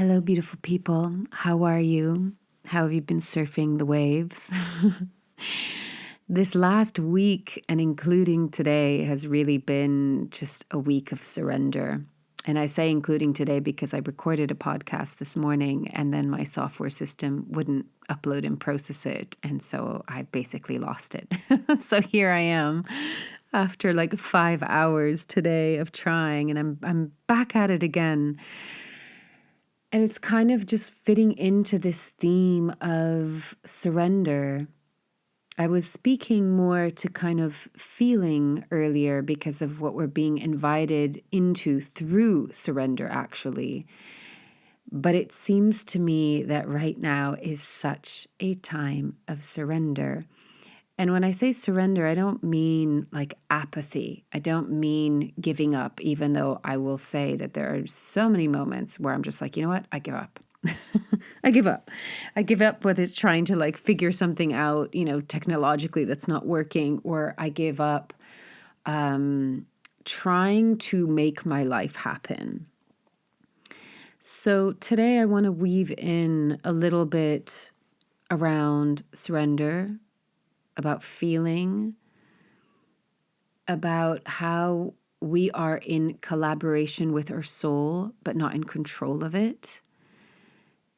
Hello, beautiful people. How are you? How have you been surfing the waves? This last week, and including today, has really been just a week of surrender. And I say including today because I recorded a podcast this morning and then my software system wouldn't upload and process it. And so I basically lost it. So here I am after like 5 hours today of trying, and I'm back at it again. And it's kind of just fitting into this theme of surrender. I was speaking more to kind of feeling earlier because of what we're being invited into through surrender, actually. But it seems to me that right now is such a time of surrender. And when I say surrender, I don't mean like apathy. I don't mean giving up, even though I will say that there are so many moments where I'm just like, you know what? I give up. I give up. I give up whether it's trying to like figure something out, technologically that's not working, or I give up trying to make my life happen. So today I want to weave in a little bit around surrender, about feeling, about how we are in collaboration with our soul, but not in control of it.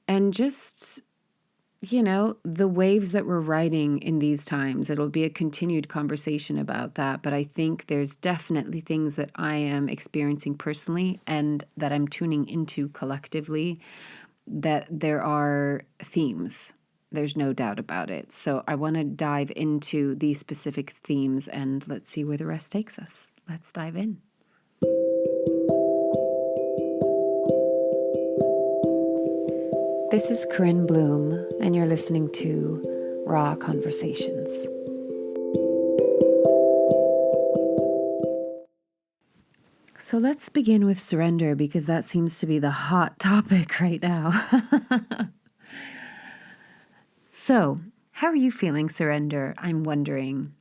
And just, the waves that we're riding in these times. It'll be a continued conversation about that. But I think there's definitely things that I am experiencing personally and that I'm tuning into collectively, that there are themes. There's no doubt about it. So I want to dive into these specific themes and let's see where the rest takes us. Let's dive in. This is Corinne Bloom, and you're listening to Raw Conversations. So let's begin with surrender, because that seems to be the hot topic right now. So, how are you feeling surrender? I'm wondering.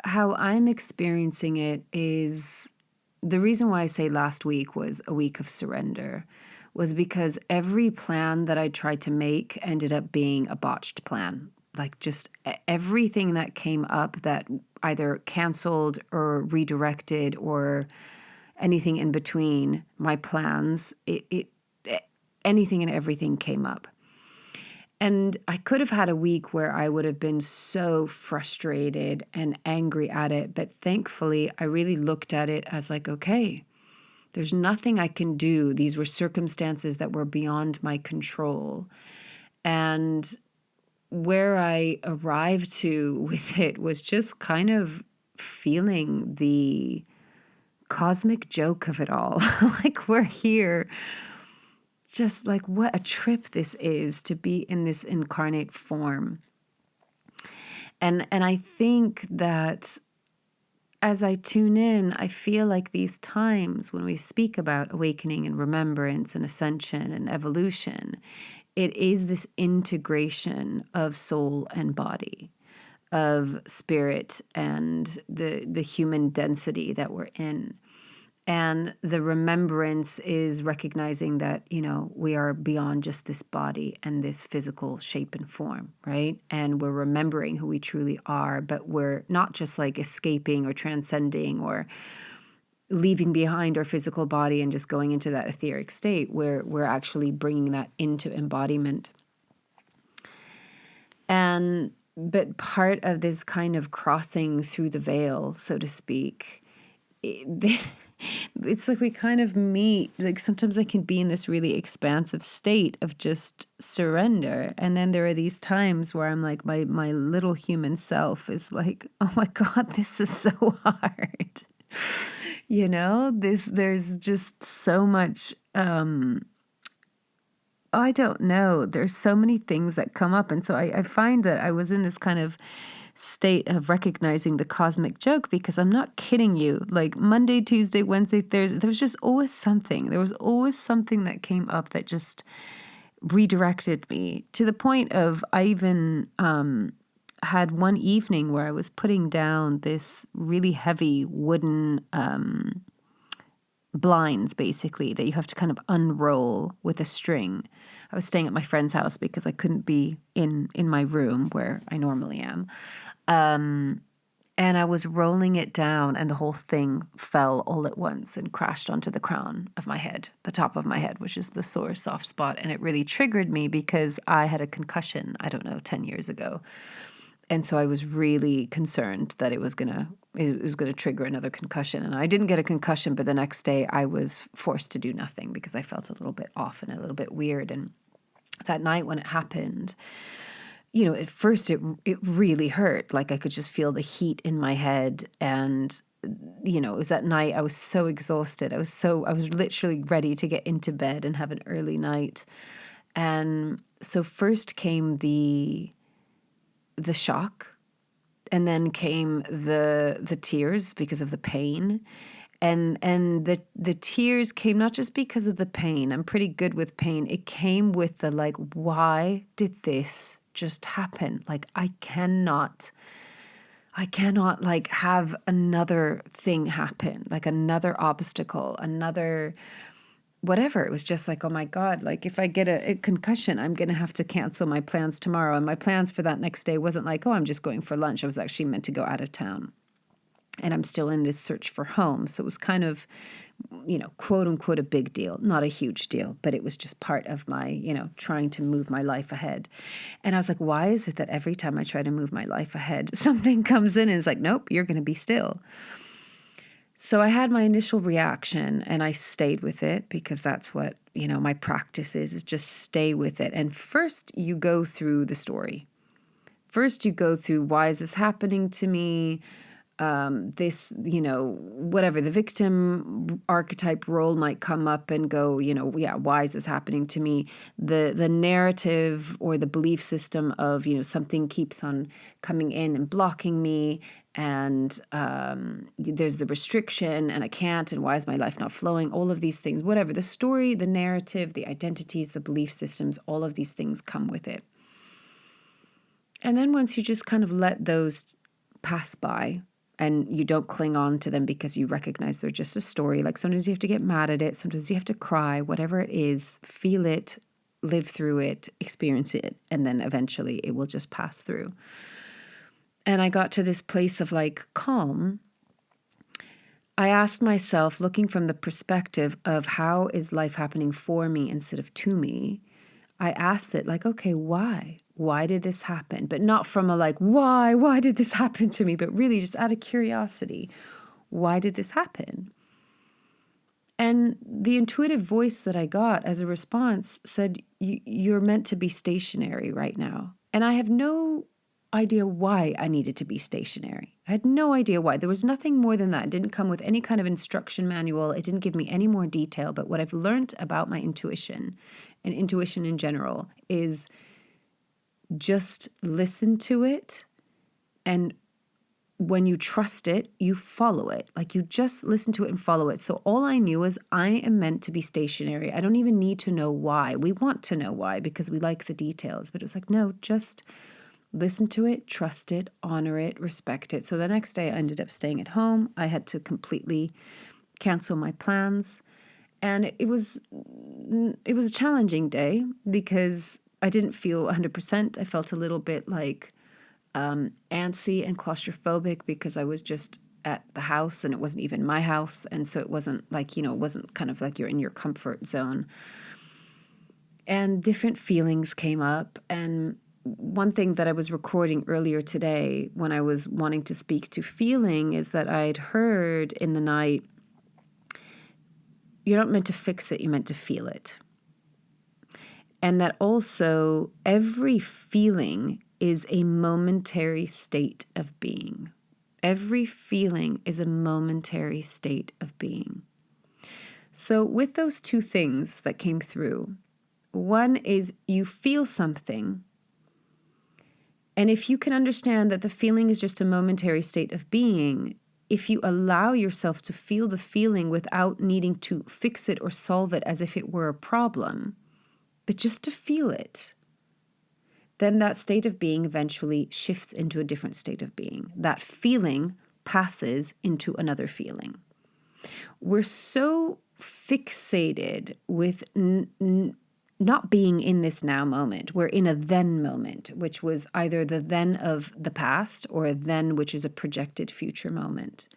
How I'm experiencing it is, the reason why I say last week was a week of surrender was because every plan that I tried to make ended up being a botched plan. Like just everything that came up that either canceled or redirected or anything in between my plans, anything and everything came up. And I could have had a week where I would have been so frustrated and angry at it. But thankfully, I really looked at it as like, okay, there's nothing I can do. These were circumstances that were beyond my control. And where I arrived to with it was just kind of feeling the cosmic joke of it all. Like we're here. Just like what a trip this is to be in this incarnate form. And I think that as I tune in, I feel like these times when we speak about awakening and remembrance and ascension and evolution, it is this integration of soul and body, of spirit and the human density that we're in. And the remembrance is recognizing that, we are beyond just this body and this physical shape and form, right? And we're remembering who we truly are, but we're not just like escaping or transcending or leaving behind our physical body and just going into that etheric state. We're actually bringing that into embodiment. But part of this kind of crossing through the veil, so to speak, it's like we kind of meet, like sometimes I can be in this really expansive state of just surrender. And then there are these times where I'm like, my little human self is like, oh my God, this is so hard. There's just so much, I don't know. There's so many things that come up. And so I find that I was in this kind of state of recognizing the cosmic joke, because I'm not kidding you. Like Monday, Tuesday, Wednesday, Thursday, there was just always something. There was always something that came up that just redirected me, to the point of I even had one evening where I was putting down this really heavy wooden blinds, basically, that you have to kind of unroll with a string. I was staying at my friend's house because I couldn't be in my room where I normally am. And I was rolling it down, and the whole thing fell all at once and crashed onto the crown of my head, the top of my head, which is the sore soft spot. And it really triggered me because I had a concussion, 10 years ago. And so I was really concerned that it was gonna trigger another concussion. And I didn't get a concussion, but the next day I was forced to do nothing because I felt a little bit off and a little bit weird. And that night when it happened, at first it really hurt. Like I could just feel the heat in my head. And, it was that night I was so exhausted. I was literally ready to get into bed and have an early night. And so first came the shock, and then came the tears because of the pain. And the tears came not just because of the pain. I'm pretty good with pain. It came with the like, why did this just happen? Like I cannot like have another thing happen, like another obstacle, another whatever. It was just like, oh my God, like if I get a concussion, I'm going to have to cancel my plans tomorrow. And my plans for that next day wasn't like, oh, I'm just going for lunch. I was actually meant to go out of town. And I'm still in this search for home. So it was kind of, quote unquote, a big deal, not a huge deal, but it was just part of my, trying to move my life ahead. And I was like, why is it that every time I try to move my life ahead, something comes in and is like, nope, you're going to be still. So I had my initial reaction and I stayed with it because that's what, my practice is just stay with it. And first you go through the story. First you go through, why is this happening to me? This, whatever, the victim archetype role might come up and go, why is this happening to me? The narrative or the belief system of, something keeps on coming in and blocking me, and there's the restriction and I can't, and why is my life not flowing? All of these things, whatever, the story, the narrative, the identities, the belief systems, all of these things come with it. And then once you just kind of let those pass by, and you don't cling on to them because you recognize they're just a story. Like sometimes you have to get mad at it. Sometimes you have to cry, whatever it is, feel it, live through it, experience it. And then eventually it will just pass through. And I got to this place of like calm. I asked myself, looking from the perspective of how is life happening for me instead of to me, I asked it like, okay, why? Why did this happen? But not from a like, why did this happen to me? But really just out of curiosity, why did this happen? And the intuitive voice that I got as a response said, you're meant to be stationary right now. And I have no idea why I needed to be stationary. I had no idea why. There was nothing more than that. It didn't come with any kind of instruction manual. It didn't give me any more detail. But what I've learned about my intuition and intuition in general is just listen to it. And when you trust it, you follow it. Like you just listen to it and follow it. So all I knew is I am meant to be stationary. I don't even need to know why. We want to know why because we like the details. But it was like, no, just listen to it, trust it, honor it, respect it. So the next day I ended up staying at home. I had to completely cancel my plans. And it was a challenging day because I didn't feel 100%. I felt a little bit like antsy and claustrophobic because I was just at the house and it wasn't even my house. And so it wasn't like, it wasn't kind of like you're in your comfort zone. And different feelings came up. And one thing that I was recording earlier today when I was wanting to speak to feeling is that I'd heard in the night, you're not meant to fix it, you're meant to feel it. And that also every feeling is a momentary state of being. Every feeling is a momentary state of being. So with those two things that came through, one is you feel something. And if you can understand that the feeling is just a momentary state of being, if you allow yourself to feel the feeling without needing to fix it or solve it as if it were a problem, but just to feel it, then that state of being eventually shifts into a different state of being. That feeling passes into another feeling. we're so fixated with not being in this now moment. We're in a then moment, which was either the then of the past or a then which is a projected future moment.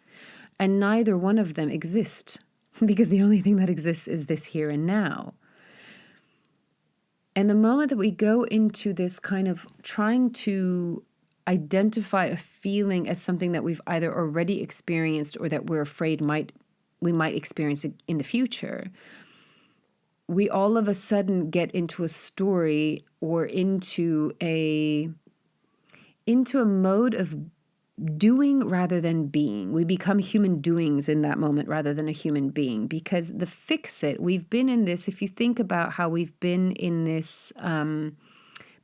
And neither one of them exist because the only thing that exists is this here and now. And the moment that we go into this kind of trying to identify a feeling as something that we've either already experienced or that we're afraid we might experience it in the future, we all of a sudden get into a story or into a mode of doing rather than being. We become human doings in that moment rather than a human being, because the fix-it, we've been in this, if you think about how we've been in this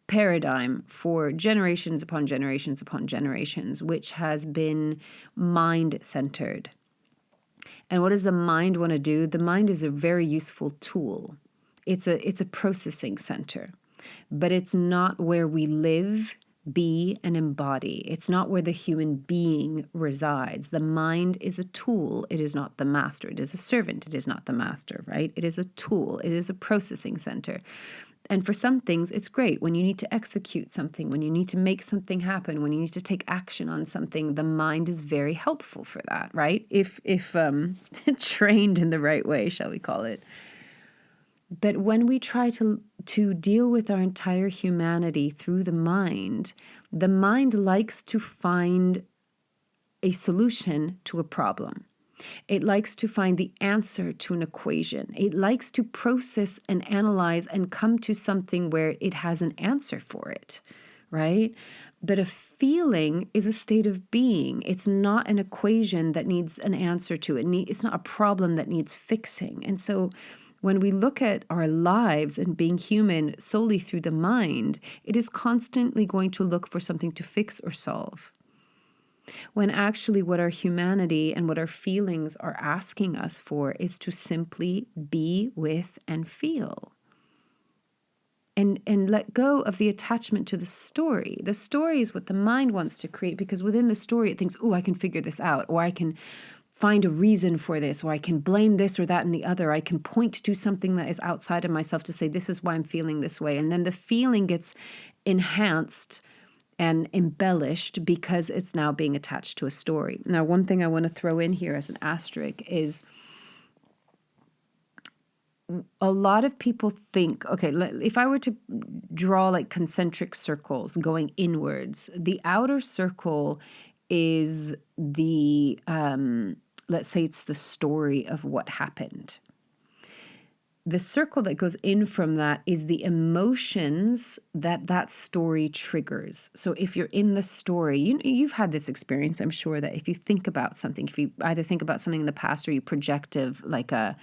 paradigm for generations upon generations upon generations, which has been mind-centered. And what does the mind want to do? The mind is a very useful tool. It's a processing center, but it's not where we live, be, and embody. It's not where the human being resides. The mind is a tool. It is not the master. It is a servant. It is not the master, right? It is a tool. It is a processing center. And for some things, it's great. When you need to execute something, when you need to make something happen, when you need to take action on something, the mind is very helpful for that, right? If trained in the right way, shall we call it. But when we try to deal with our entire humanity through the mind likes to find a solution to a problem. It likes to find the answer to an equation. It likes to process and analyze and come to something where it has an answer for it, right? But a feeling is a state of being. It's not an equation that needs an answer to it. It's not a problem that needs fixing. And so when we look at our lives and being human solely through the mind, it is constantly going to look for something to fix or solve. When actually what our humanity and what our feelings are asking us for is to simply be with and feel. And let go of the attachment to the story. The story is what the mind wants to create, because within the story it thinks, oh, I can figure this out, or I can find a reason for this, or I can blame this or that and the other. I can point to something that is outside of myself to say, this is why I'm feeling this way. And then the feeling gets enhanced and embellished because it's now being attached to a story. Now, one thing I want to throw in here as an asterisk is a lot of people think, okay, if I were to draw like concentric circles going inwards, the outer circle is the, let's say it's the story of what happened. The circle that goes in from that is the emotions that story triggers. So if you're in the story, you've had this experience, I'm sure, that if you think about something, if you either think about something in the past or you projective like a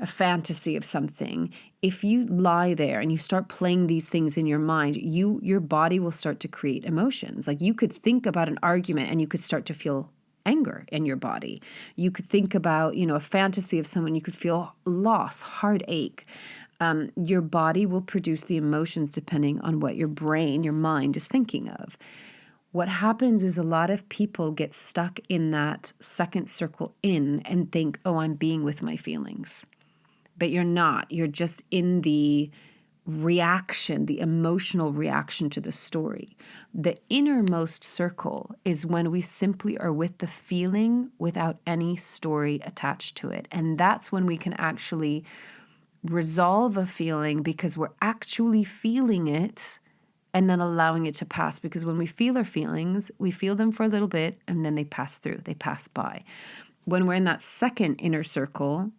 fantasy of something, if you lie there and you start playing these things in your mind, your body will start to create emotions. Like you could think about an argument and you could start to feel anger in your body. You could think about, a fantasy of someone, you could feel loss, heartache. Your body will produce the emotions depending on what your brain, your mind is thinking of. What happens is a lot of people get stuck in that second circle in and think, oh, I'm being with my feelings. But you're not. You're just in the reaction, the emotional reaction to the story. The innermost circle is when we simply are with the feeling without any story attached to it. And that's when we can actually resolve a feeling because we're actually feeling it and then allowing it to pass. Because when we feel our feelings, we feel them for a little bit and then they pass through, they pass by. When we're in that second inner circle,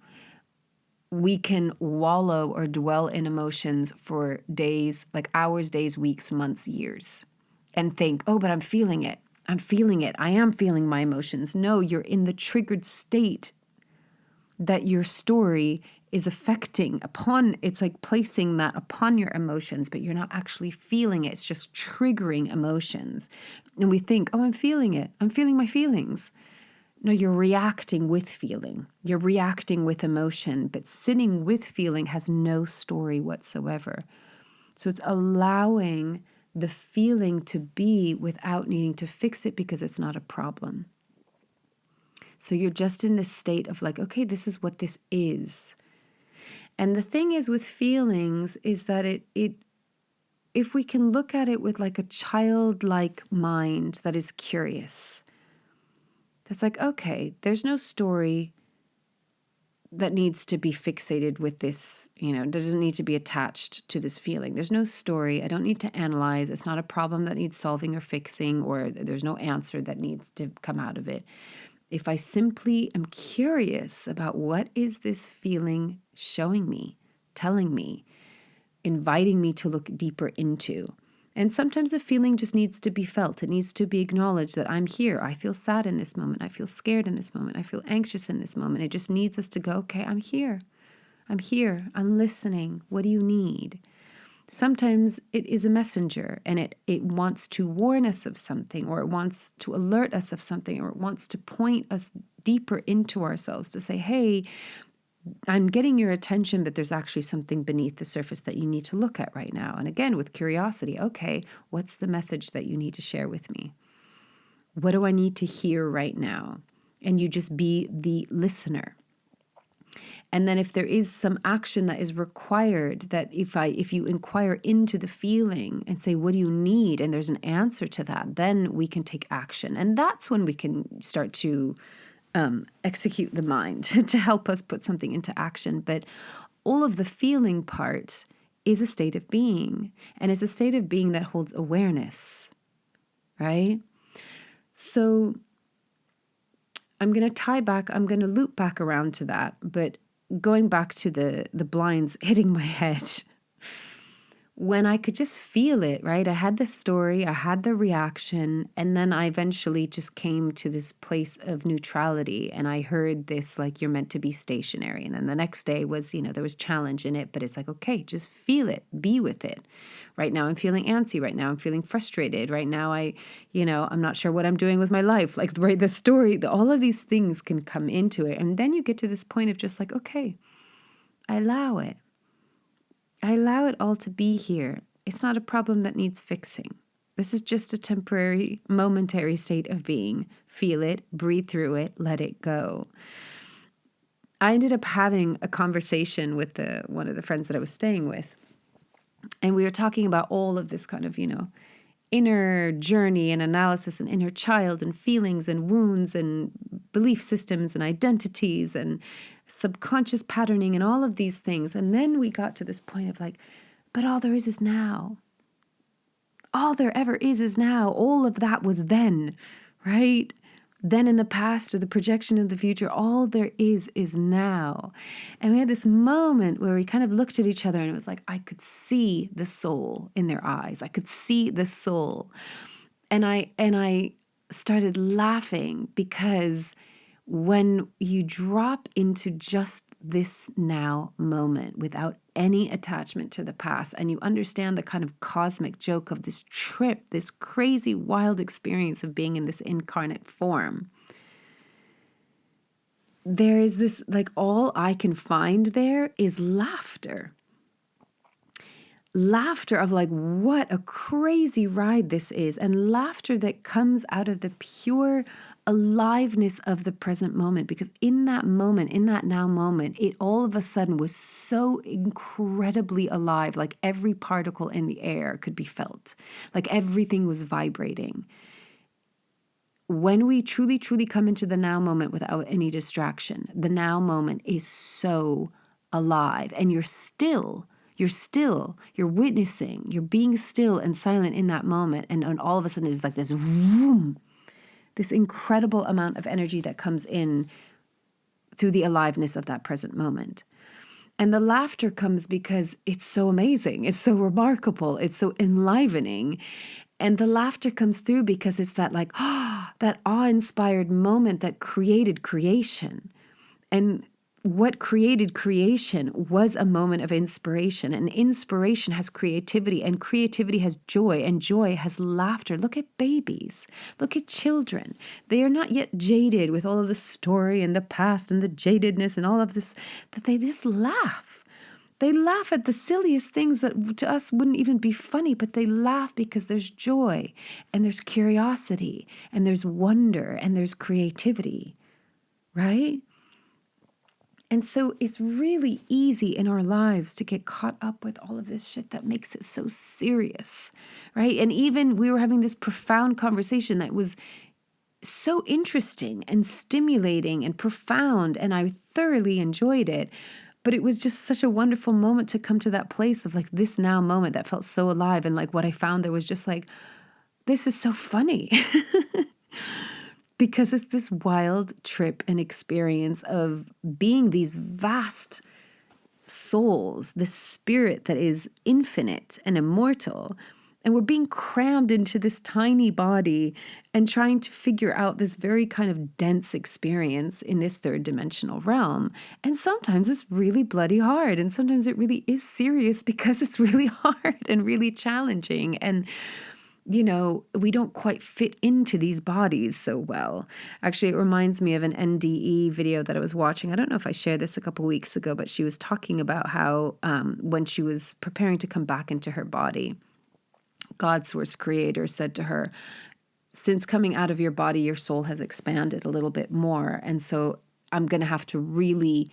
we can wallow or dwell in emotions for days, like hours, days, weeks, months, years, and think, oh, but I'm feeling it. I'm feeling it. I am feeling my emotions. No, you're in the triggered state that your story is affecting upon. It's like placing that upon your emotions, but you're not actually feeling it. It's just triggering emotions. And we think, oh, I'm feeling it. I'm feeling my feelings. No, you're reacting with feeling. You're reacting with emotion, but sitting with feeling has no story whatsoever. So it's allowing the feeling to be without needing to fix it because it's not a problem. So you're just in this state of like, okay, this is what this is. And the thing is with feelings is that it if we can look at it with like a childlike mind that is curious, that's like, okay, there's no story that needs to be fixated with this, doesn't need to be attached to this feeling. There's no story. I don't need to analyze. It's not a problem that needs solving or fixing, or there's no answer that needs to come out of it. If I simply am curious about what is this feeling showing me, telling me, inviting me to look deeper into. And sometimes a feeling just needs to be felt. It needs to be acknowledged that I'm here. I feel sad in this moment. I feel scared in this moment. I feel anxious in this moment. It just needs us to go, okay, I'm here. I'm here. I'm listening. What do you need? Sometimes it is a messenger and it wants to warn us of something, or it wants to alert us of something, or it wants to point us deeper into ourselves to say, hey, I'm getting your attention, but there's actually something beneath the surface that you need to look at right now. And again, with curiosity, okay, what's the message that you need to share with me? What do I need to hear right now? And you just be the listener. And then if there is some action that is required, that if you inquire into the feeling and say, what do you need? And there's an answer to that, then we can take action. And that's when we can start to execute the mind to help us put something into action. But all of the feeling part is a state of being, and it's a state of being that holds awareness, right? So I'm going to loop back around to that, but going back to the blinds hitting my head, when I could just feel it, right? I had the story, I had the reaction, and then I eventually just came to this place of neutrality, and I heard this, like, you're meant to be stationary. And then the next day was, there was challenge in it, but it's like, okay, just feel it, be with it. Right now I'm feeling antsy. Right now I'm feeling frustrated. Right now I'm not sure what I'm doing with my life. Like, right, the story, all of these things can come into it. And then you get to this point of just like, okay, I allow it. I allow it all to be here. It's not a problem that needs fixing. This is just a temporary, momentary state of being. Feel it, breathe through it, let it go. I ended up having a conversation with one of the friends that I was staying with. And we were talking about all of this kind of, inner journey and analysis and inner child and feelings and wounds and belief systems and identities and subconscious patterning and all of these things. And then we got to this point of like, but all there is now. All there ever is now. All of that was then, right? Then in the past, or the projection of the future, all there is now. And we had this moment where we kind of looked at each other and it was like, I could see the soul in their eyes. I could see the soul. And I started laughing, because when you drop into just this now moment without any attachment to the past, and you understand the kind of cosmic joke of this trip, this crazy, wild experience of being in this incarnate form, there is this, like, all I can find there is laughter. Laughter of like, what a crazy ride this is. And laughter that comes out of the pure aliveness of the present moment. Because in that moment, in that now moment, it all of a sudden was so incredibly alive. Like every particle in the air could be felt. Like everything was vibrating. When we truly, truly come into the now moment without any distraction, the now moment is so alive. And you're witnessing, you're being still and silent in that moment. And all of a sudden, it's like this vroom, this incredible amount of energy that comes in through the aliveness of that present moment. And the laughter comes because it's so amazing. It's so remarkable. It's so enlivening. And the laughter comes through because it's that like, that awe-inspired moment that created creation. And what created creation was a moment of inspiration, and inspiration has creativity, and creativity has joy, and joy has laughter. Look at babies. Look at children. They are not yet jaded with all of the story and the past and the jadedness and all of this, that they just laugh. They laugh at the silliest things that to us wouldn't even be funny, but they laugh because there's joy and there's curiosity and there's wonder and there's creativity. right? And so it's really easy in our lives to get caught up with all of this shit that makes it so serious, right? And even we were having this profound conversation that was so interesting and stimulating and profound, and I thoroughly enjoyed it. But it was just such a wonderful moment to come to that place of like this now moment that felt so alive. And like what I found there was just like, this is so funny. Because it's this wild trip and experience of being these vast souls, this spirit that is infinite and immortal. And we're being crammed into this tiny body and trying to figure out this very kind of dense experience in this third dimensional realm. And sometimes it's really bloody hard. And sometimes it really is serious because it's really hard and really challenging. And we don't quite fit into these bodies so well. Actually, it reminds me of an NDE video that I was watching. I don't know if I shared this a couple weeks ago, but she was talking about how when she was preparing to come back into her body, God's source creator said to her, since coming out of your body, your soul has expanded a little bit more. And so I'm going to have to really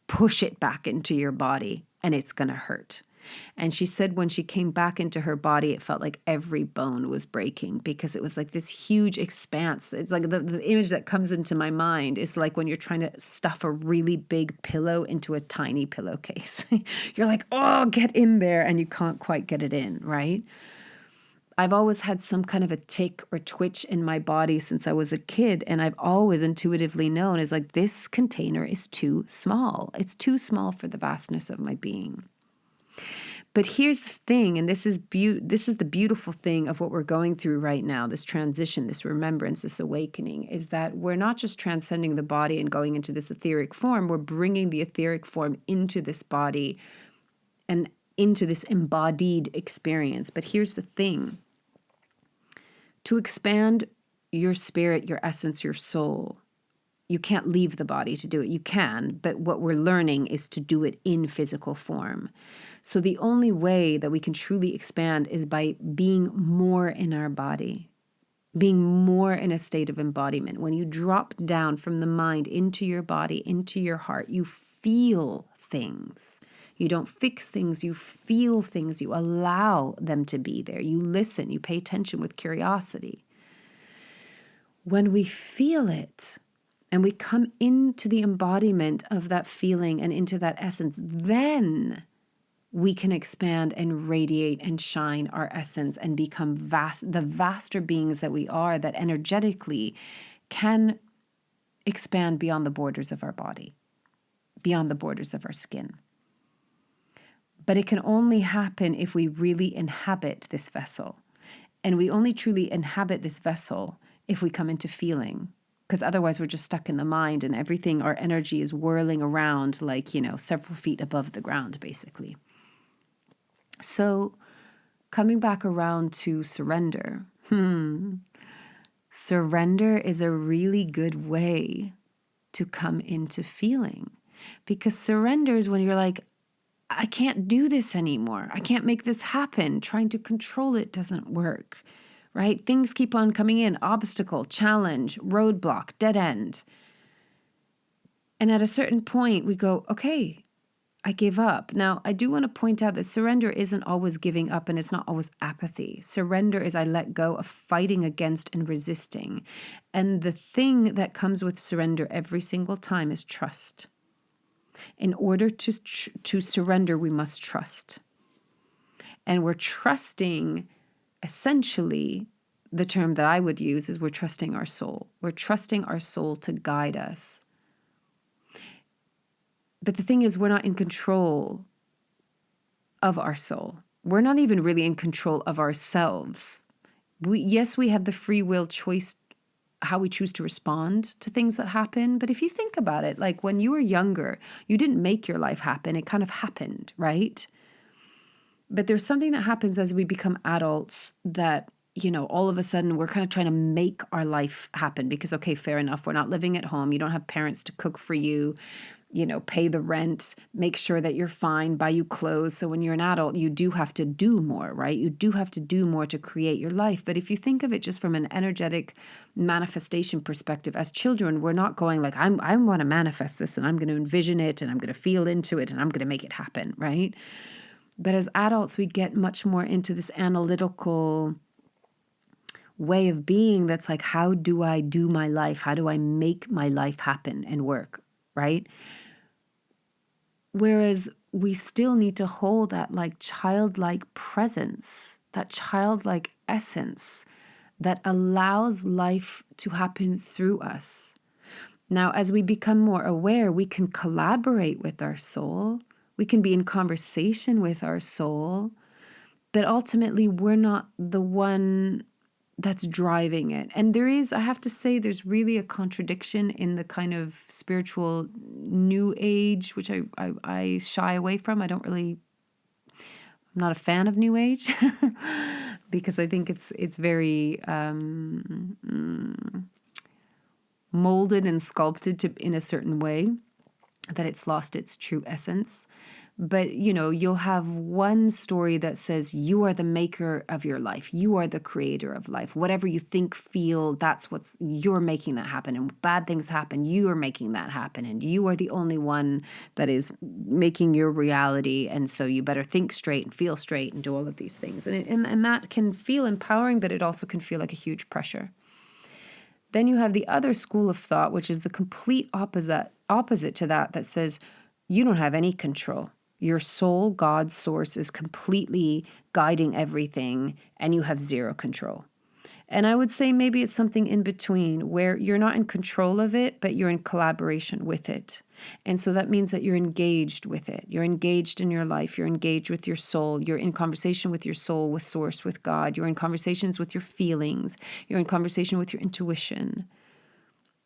push it back into your body and it's going to hurt. And she said when she came back into her body, it felt like every bone was breaking because it was like this huge expanse. It's like the image that comes into my mind is like when you're trying to stuff a really big pillow into a tiny pillowcase. You're like, oh, get in there, and you can't quite get it in, right? I've always had some kind of a tick or twitch in my body since I was a kid. And I've always intuitively known is like, this container is too small. It's too small for the vastness of my being. But here's the thing, and this is the beautiful thing of what we're going through right now, this transition, this remembrance, this awakening, is that we're not just transcending the body and going into this etheric form, we're bringing the etheric form into this body and into this embodied experience. But here's the thing. To expand your spirit, your essence, your soul, you can't leave the body to do it. You can, but what we're learning is to do it in physical form. So the only way that we can truly expand is by being more in our body, being more in a state of embodiment. When you drop down from the mind into your body, into your heart, you feel things. You don't fix things, you feel things, you allow them to be there. You listen, you pay attention with curiosity. When we feel it, and we come into the embodiment of that feeling and into that essence, then we can expand and radiate and shine our essence and become the vaster beings that we are, that energetically can expand beyond the borders of our body, beyond the borders of our skin. But it can only happen if we really inhabit this vessel. And we only truly inhabit this vessel if we come into feeling. Because otherwise we're just stuck in the mind and everything, our energy is whirling around like, several feet above the ground, basically. So coming back around to surrender. Surrender is a really good way to come into feeling. Because surrender is when you're like, I can't do this anymore. I can't make this happen. Trying to control it doesn't work. Right? Things keep on coming in, obstacle, challenge, roadblock, dead end. And at a certain point we go, okay, I give up. Now, I do want to point out that surrender isn't always giving up and it's not always apathy. Surrender is I let go of fighting against and resisting. And the thing that comes with surrender every single time is trust. In order to surrender, we must trust. And we're trusting. Essentially, the term that I would use is we're trusting our soul. We're trusting our soul to guide us. But the thing is, we're not in control of our soul. We're not even really in control of ourselves. Yes, we have the free will choice, how we choose to respond to things that happen. But if you think about it, like when you were younger, you didn't make your life happen. It kind of happened, right? But there's something that happens as we become adults that, all of a sudden we're kind of trying to make our life happen because, okay, fair enough. We're not living at home. You don't have parents to cook for you. pay the rent, make sure that you're fine, buy you clothes. So when you're an adult, you do have to do more, right? You do have to do more to create your life. But if you think of it just from an energetic manifestation perspective, as children, we're not going like, I want to manifest this and I'm going to envision it and I'm going to feel into it and I'm going to make it happen, right? But as adults, we get much more into this analytical way of being that's like, how do I do my life? How do I make my life happen and work, right? Whereas we still need to hold that like childlike presence, that childlike essence that allows life to happen through us. Now, as we become more aware, we can collaborate with our soul. We can be in conversation with our soul. But ultimately, we're not the one that's driving it. And I have to say, there's really a contradiction in the kind of spiritual new age, which I shy away from. I'm not a fan of new age because I think it's very molded and sculpted in a certain way that it's lost its true essence. But, you'll have one story that says you are the maker of your life. You are the creator of life. Whatever you think, feel, you're making that happen. And bad things happen, you are making that happen. And you are the only one that is making your reality. And so you better think straight and feel straight and do all of these things. And that can feel empowering, but it also can feel like a huge pressure. Then you have the other school of thought, which is the complete opposite to that says you don't have any control. Your soul, God's source, is completely guiding everything and you have zero control. And I would say maybe it's something in between where you're not in control of it, but you're in collaboration with it. And so that means that you're engaged with it. You're engaged in your life. You're engaged with your soul. You're in conversation with your soul, with source, with God. You're in conversations with your feelings. You're in conversation with your intuition.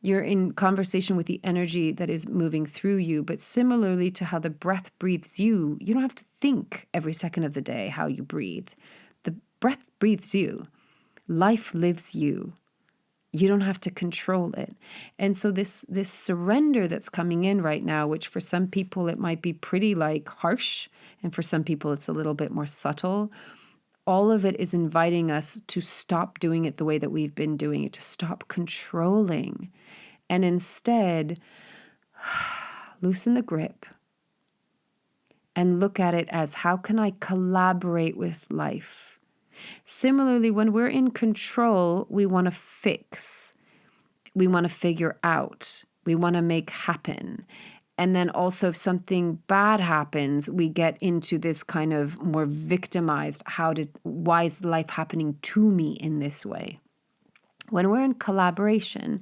You're in conversation with the energy that is moving through you. But similarly to how the breath breathes you, you don't have to think every second of the day how you breathe. The breath breathes you. Life lives you. You don't have to control it. And so this surrender that's coming in right now, which for some people it might be pretty like harsh, and for some people it's a little bit more subtle. All of it is inviting us to stop doing it the way that we've been doing it, to stop controlling, and instead loosen the grip and look at it as, how can I collaborate with life? Similarly, when we're in control, we want to fix, we want to figure out, we want to make happen. And then also if something bad happens, we get into this kind of more victimized, why is life happening to me in this way? When we're in collaboration,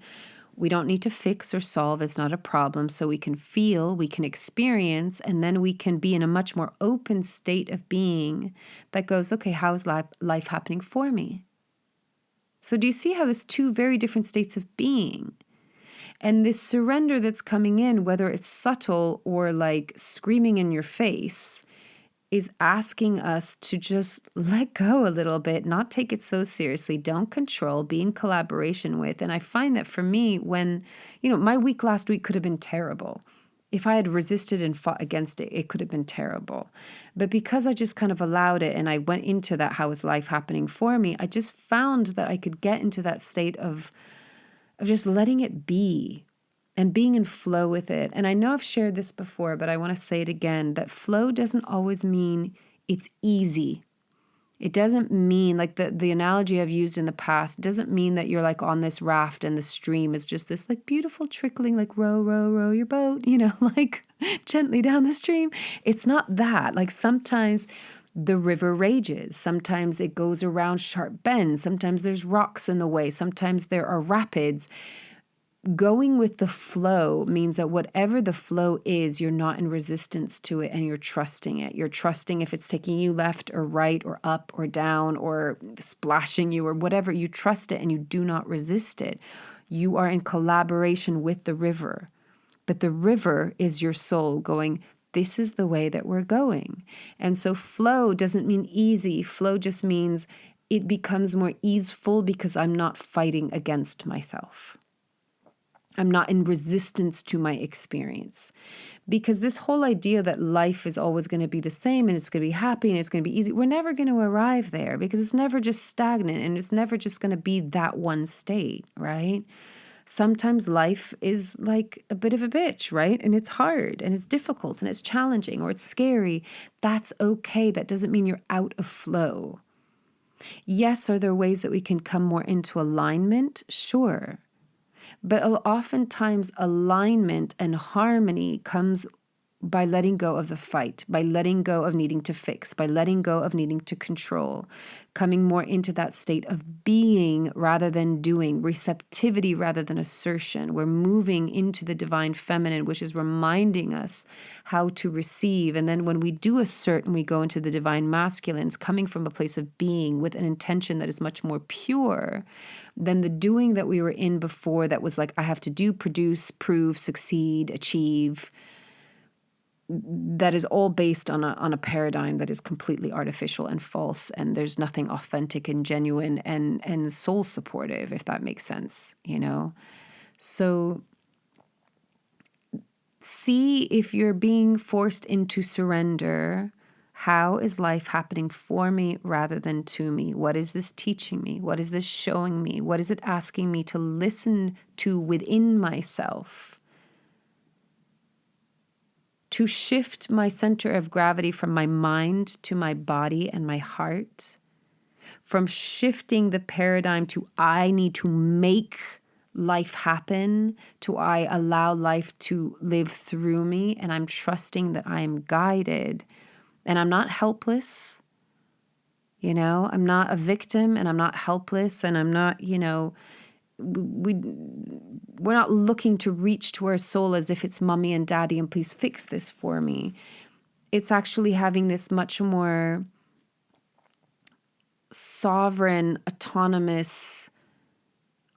we don't need to fix or solve. It's not a problem. So we can feel, we can experience, and then we can be in a much more open state of being that goes, okay, how is life happening for me? So do you see how there's two very different states of being? And this surrender that's coming in, whether it's subtle or like screaming in your face, is asking us to just let go a little bit, not take it so seriously, don't control, be in collaboration with. And I find that for me, when, my week last week could have been terrible. If I had resisted and fought against it, it could have been terrible. But because I just kind of allowed it and I went into that, how is life happening for me, I just found that I could get into that state of just letting it be and being in flow with it. And I know I've shared this before, but I want to say it again, that flow doesn't always mean it's easy. It doesn't mean, like the analogy I've used in the past, doesn't mean that you're like on this raft and the stream is just this like beautiful trickling, like row, row, row your boat, like gently down the stream. It's not that. Like sometimes the river rages. Sometimes it goes around sharp bends. Sometimes there's rocks in the way. Sometimes there are rapids. Going with the flow means that whatever the flow is, you're not in resistance to it and you're trusting it. You're trusting if it's taking you left or right or up or down or splashing you or whatever. You trust it and you do not resist it. You are in collaboration with the river. But the river is your soul going, this is the way that we're going. And so flow doesn't mean easy. Flow just means it becomes more easeful because I'm not fighting against myself. I'm not in resistance to my experience. Because this whole idea that life is always going to be the same and it's going to be happy and it's going to be easy, we're never going to arrive there because it's never just stagnant and it's never just going to be that one state, right? Sometimes life is like a bit of a bitch, right? And it's hard and it's difficult and it's challenging or it's scary. That's okay. That doesn't mean you're out of flow. Yes, are there ways that we can come more into alignment? Sure. But oftentimes alignment and harmony comes by letting go of the fight, by letting go of needing to fix, by letting go of needing to control, coming more into that state of being rather than doing, receptivity rather than assertion. We're moving into the divine feminine, which is reminding us how to receive. And then when we do assert and we go into the divine masculines, coming from a place of being with an intention that is much more pure than the doing that we were in before, that was like, I have to do, produce, prove, succeed, achieve. That is all based on a paradigm that is completely artificial and false, and there's nothing authentic and genuine and soul supportive, if that makes sense, you know? So see if you're being forced into surrender. How is life happening for me rather than to me? What is this teaching me? What is this showing me? What is it asking me to listen to within myself? To shift my center of gravity from my mind to my body and my heart, from shifting the paradigm to I need to make life happen, to I allow life to live through me, and I'm trusting that I am guided and I'm not helpless. You know, I'm not a victim and I'm not helpless and I'm not, you know, we're not looking to reach to our soul as if it's mommy and daddy and please fix this for me. It's actually having this much more sovereign, autonomous,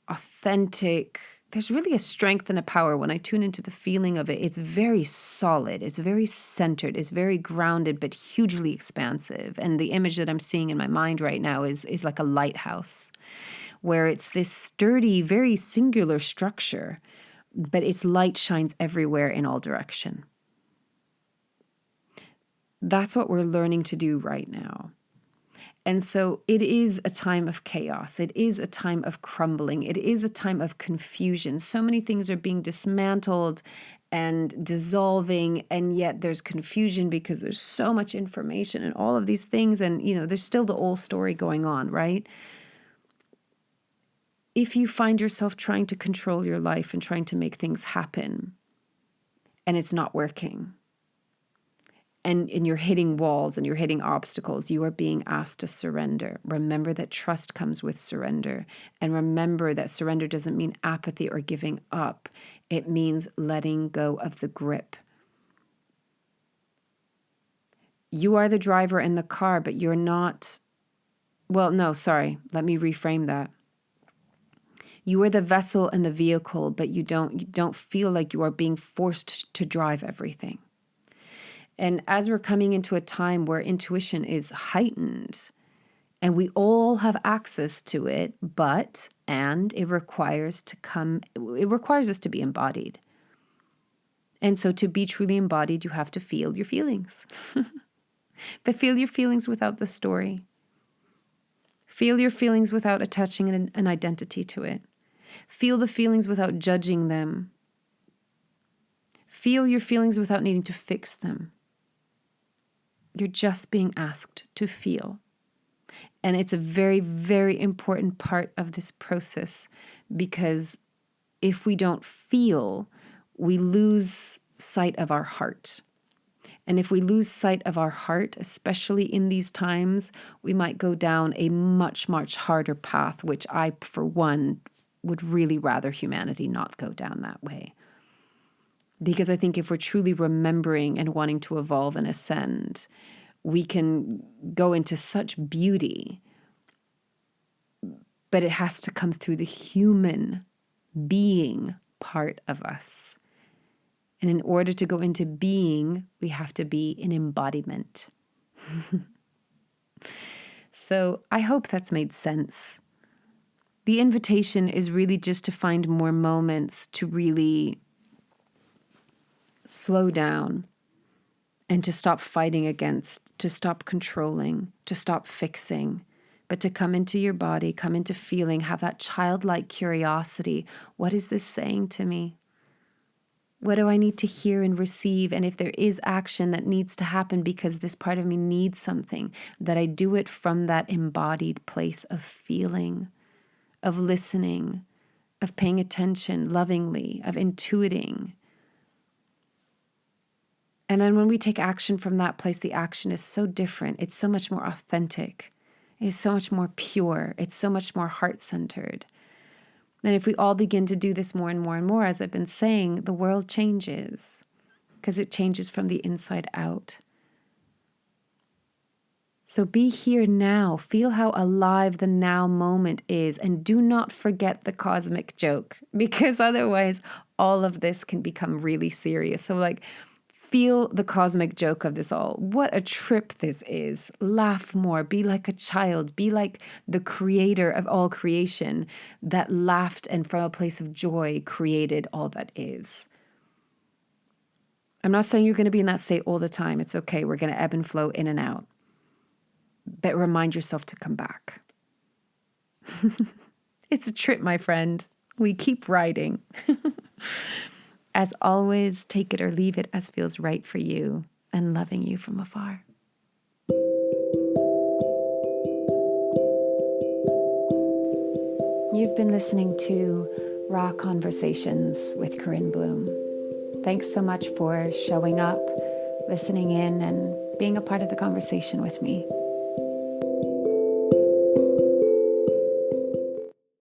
authentic. There's really a strength and a power when I tune into the feeling of it. It's very solid. It's very centered. It's very grounded, but hugely expansive. And the image that I'm seeing in my mind right now is like a lighthouse, where it's this sturdy, very singular structure, but its light shines everywhere in all direction. That's what we're learning to do right now. And so it is a time of chaos. It is a time of crumbling. It is a time of confusion. So many things are being dismantled and dissolving, and yet there's confusion because there's so much information and all of these things. And, you know, there's still the old story going on, right? If you find yourself trying to control your life and trying to make things happen and it's not working, and you're hitting walls and you're hitting obstacles, you are being asked to surrender. Remember that trust comes with surrender. And remember that surrender doesn't mean apathy or giving up. It means letting go of the grip. You are the driver in the car, but you're not. Well, no, sorry. Let me reframe that. You are the vessel and the vehicle, but you don't feel like you are being forced to drive everything. And as we're coming into a time where intuition is heightened and we all have access to it, and it requires us to be embodied. And so to be truly embodied, you have to feel your feelings. But feel your feelings without the story. Feel your feelings without attaching an identity to it. Feel the feelings without judging them. Feel your feelings without needing to fix them. You're just being asked to feel. And it's a very, very important part of this process, because if we don't feel, we lose sight of our heart. And if we lose sight of our heart, especially in these times, we might go down a much, much harder path, which I, for one, would really rather humanity not go down that way. Because I think if we're truly remembering and wanting to evolve and ascend, we can go into such beauty, but it has to come through the human being part of us. And in order to go into being, we have to be in embodiment. So I hope that's made sense. The invitation is really just to find more moments to really slow down and to stop fighting against, to stop controlling, to stop fixing, but to come into your body, come into feeling, have that childlike curiosity. What is this saying to me? What do I need to hear and receive? And if there is action that needs to happen because this part of me needs something, that I do it from that embodied place of feeling, of listening, of paying attention lovingly, of intuiting. And then when we take action from that place, the action is so different. It's so much more authentic. It's so much more pure. It's so much more heart-centered. And if we all begin to do this more and more and more, as I've been saying, the world changes because it changes from the inside out. So be here now. Feel how alive the now moment is. And do not forget the cosmic joke, because otherwise all of this can become really serious. So feel the cosmic joke of this all. What a trip this is. Laugh more. Be like a child. Be like the creator of all creation that laughed and from a place of joy created all that is. I'm not saying you're going to be in that state all the time. It's okay. We're going to ebb and flow in and out. But remind yourself to come back. It's a trip, my friend. We keep riding. As always, take it or leave it as feels right for you, and loving you from afar. You've been listening to Raw Conversations with Corinne Bloom. Thanks so much for showing up, listening in, and being a part of the conversation with me.